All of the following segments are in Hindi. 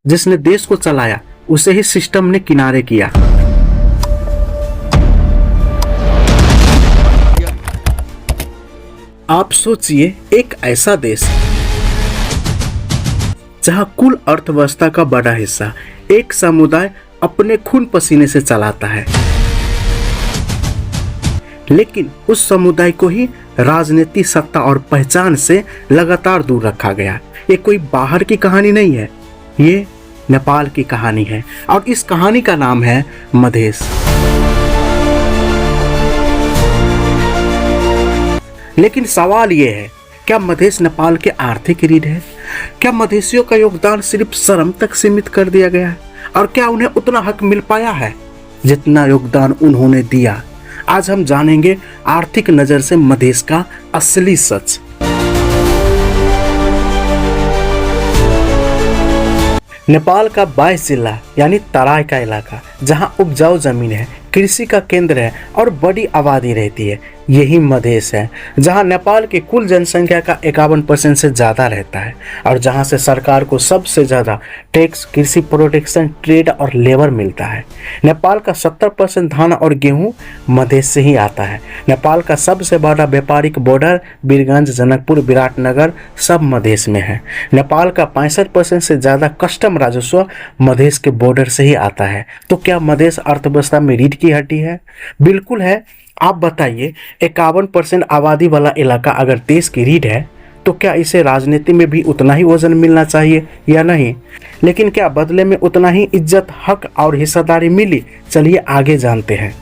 जिसने देश को चलाया उसे ही सिस्टम ने किनारे किया। आप सोचिए, एक ऐसा देश जहां कुल अर्थव्यवस्था का बड़ा हिस्सा एक समुदाय अपने खून पसीने से चलाता है, लेकिन उस समुदाय को ही राजनीति, सत्ता और पहचान से लगातार दूर रखा गया। ये कोई बाहर की कहानी नहीं है, ये नेपाल की कहानी है और इस कहानी का नाम है मधेश। लेकिन सवाल ये है, क्या मधेश नेपाल के आर्थिक रीढ़ है? क्या मधेशियों का योगदान सिर्फ शर्म तक सीमित कर दिया गया है? और क्या उन्हें उतना हक मिल पाया है जितना योगदान उन्होंने दिया? आज हम जानेंगे आर्थिक नजर से मधेश का असली सच। नेपाल का 22 जिला यानी तराई का इलाका, जहां उपजाऊ जमीन है, कृषि का केंद्र है और बड़ी आबादी रहती है, यही मधेश है। जहां नेपाल की कुल जनसंख्या का 51% से ज़्यादा रहता है और जहां से सरकार को सबसे ज़्यादा टैक्स, कृषि प्रोडक्शन, ट्रेड और लेबर मिलता है। नेपाल का 70% धान और गेहूं मधेश से ही आता है। नेपाल का सबसे बड़ा व्यापारिक बॉर्डर वीरगंज, जनकपुर, विराटनगर सब मधेश में है। नेपाल का 65% से ज़्यादा कस्टम राजस्व मधेश के बॉर्डर से ही आता है। तो क्या मधेश अर्थव्यवस्था में रीढ़ की हड्डी है? बिल्कुल है। आप बताइए, 51% आबादी वाला इलाका अगर देश की रीढ़ है तो क्या इसे राजनीति में भी उतना ही वजन मिलना चाहिए या नहीं? लेकिन क्या बदले में उतना ही इज्जत, हक और हिस्सेदारी मिली? चलिए आगे जानते हैं।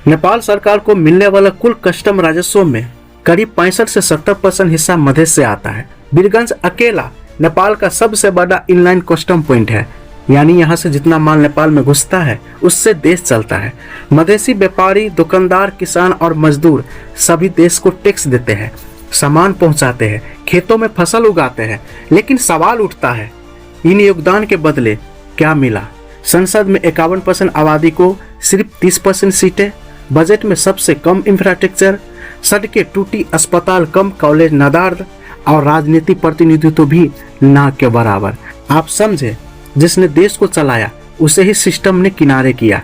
नेपाल सरकार को मिलने वाला कुल कस्टम राजस्व में करीब 65 से 70% हिस्सा मधेश से आता है। वीरगंज अकेला नेपाल का सबसे बड़ा इनलाइन कस्टम पॉइंट है, यानी यहाँ से जितना माल नेपाल में घुसता है उससे देश चलता है। मधेसी व्यापारी, दुकानदार, किसान और मजदूर सभी देश को टैक्स देते हैं, सामान पहुँचाते हैं, खेतों में फसल उगाते हैं। लेकिन सवाल उठता है, इन योगदान के बदले क्या मिला? संसद में 51% आबादी को सिर्फ 30% सीटें, बजट में सबसे कम इंफ्रास्ट्रक्चर, सड़कें टूटी, अस्पताल कम, कॉलेज नादार और राजनीति प्रतिनिधित्व भी ना के बराबर। आप समझे, जिसने देश को चलाया उसे ही सिस्टम ने किनारे किया।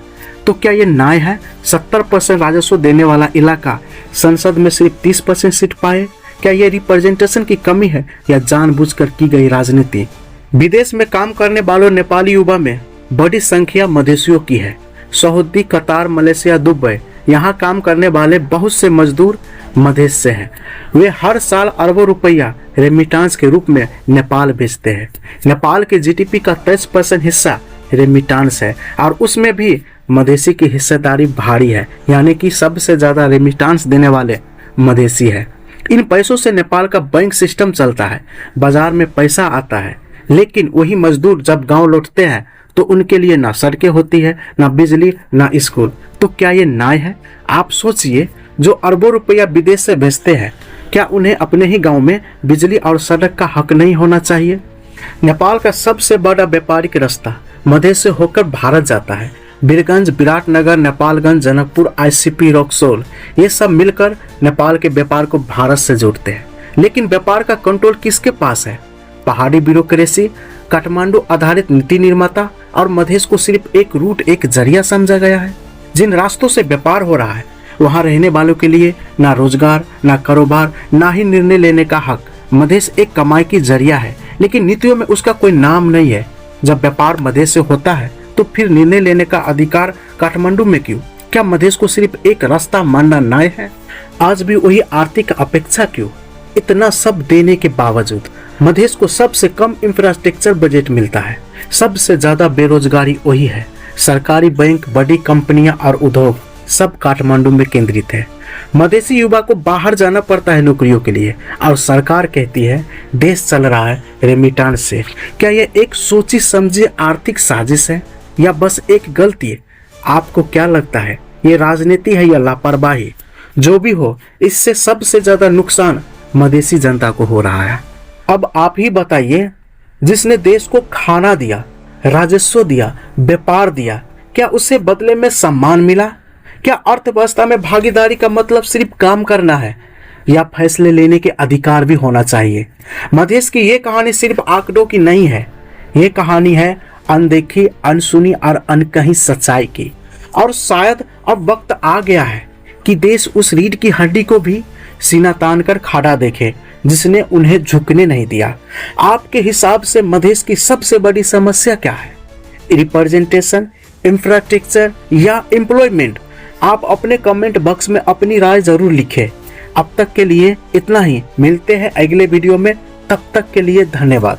तो क्या ये न्याय है? 70% राजस्व देने वाला इलाका संसद में सिर्फ 30% सीट पाए? क्या ये रिप्रेजेंटेशन की कमी है या जानबूझकर की गई राजनीति? विदेश में काम करने वालों नेपाली युवा में बड़ी संख्या मधेशियों की है। सऊदी, कतार, मलेशिया, दुबई, यहाँ काम करने वाले बहुत से मजदूर मधेश से हैं। वे हर साल अरबों रुपया रेमिटांस के रूप में नेपाल भेजते हैं। नेपाल के जीडीपी का 23% हिस्सा रेमिटांस है और उसमें भी मधेसी की हिस्सेदारी भारी है, यानी कि सबसे ज़्यादा रेमिटांस देने वाले मधेसी है। इन पैसों से नेपाल का बैंक सिस्टम चलता है, बाजार में पैसा आता है। लेकिन वही मजदूर जब गांव लौटते हैं तो उनके लिए ना सड़कें होती है, ना बिजली, ना स्कूल। तो क्या ये न्याय है? आप सोचिए, जो अरबों रुपया विदेश से भेजते हैं, क्या उन्हें अपने ही गांव में बिजली और सड़क का हक नहीं होना चाहिए? नेपाल का सबसे बड़ा व्यापारिक रास्ता मधेश से होकर भारत जाता है। वीरगंज, विराटनगर, नेपालगंज, जनकपुर, आईसीपी, रक्सौल, ये सब मिलकर नेपाल के व्यापार को भारत से जोड़ते हैं। लेकिन व्यापार का कंट्रोल किसके पास है? पहाड़ी ब्यूरोक्रेसी, काठमांडू आधारित नीति निर्माता और मधेश को सिर्फ एक रूट, एक जरिया समझा गया है। जिन रास्तों से व्यापार हो रहा है वहाँ रहने वालों के लिए ना रोजगार, ना कारोबार, ना ही निर्णय लेने का हक। मधेश एक कमाई की जरिया है, लेकिन नीतियों में उसका कोई नाम नहीं है। जब व्यापार मधेश से होता है तो फिर निर्णय लेने का अधिकार काठमांडू में क्यों? क्या मधेश को सिर्फ एक रास्ता मानना न्याय है? आज भी वही आर्थिक अपेक्षा क्यों? इतना सब देने के बावजूद मधेश को सबसे कम इंफ्रास्ट्रक्चर बजट मिलता है, सबसे ज्यादा बेरोजगारी वही है। सरकारी बैंक, बड़ी कंपनियां और उद्योग सब काठमांडू में केंद्रित है। मधेसी युवा को बाहर जाना पड़ता है नौकरियों के लिए और सरकार कहती है देश चल रहा है रेमिटांस से। क्या यह एक सोची समझी आर्थिक साजिश है या बस एक गलती है? आपको क्या लगता है, ये राजनीति है या लापरवाही? जो भी हो, इससे सबसे ज्यादा नुकसान मधेसी जनता को हो रहा है। अब आप ही बताइए, जिसने देश को खाना दिया, राजस्व दिया, व्यापार दिया, क्या उसे बदले में सम्मान मिला? क्या अर्थव्यवस्था में भागीदारी का मतलब सिर्फ काम करना है या फैसले लेने के अधिकार भी होना चाहिए? मधेश की ये कहानी सिर्फ आंकड़ों की नहीं है, ये कहानी है अनदेखी, अनसुनी और अनकही सच्चाई की। और शायद अब वक्त आ गया है कि देश उस रीढ़ की हड्डी को भी सीना तान कर खड़ा देखे जिसने उन्हें झुकने नहीं दिया। आपके हिसाब से मधेश की सबसे बड़ी समस्या क्या है? रिप्रेजेंटेशन, इंफ्रास्ट्रक्चर या एम्प्लॉयमेंट? आप अपने कमेंट बॉक्स में अपनी राय जरूर लिखें। अब तक के लिए इतना ही, मिलते हैं अगले वीडियो में, तब तक के लिए धन्यवाद।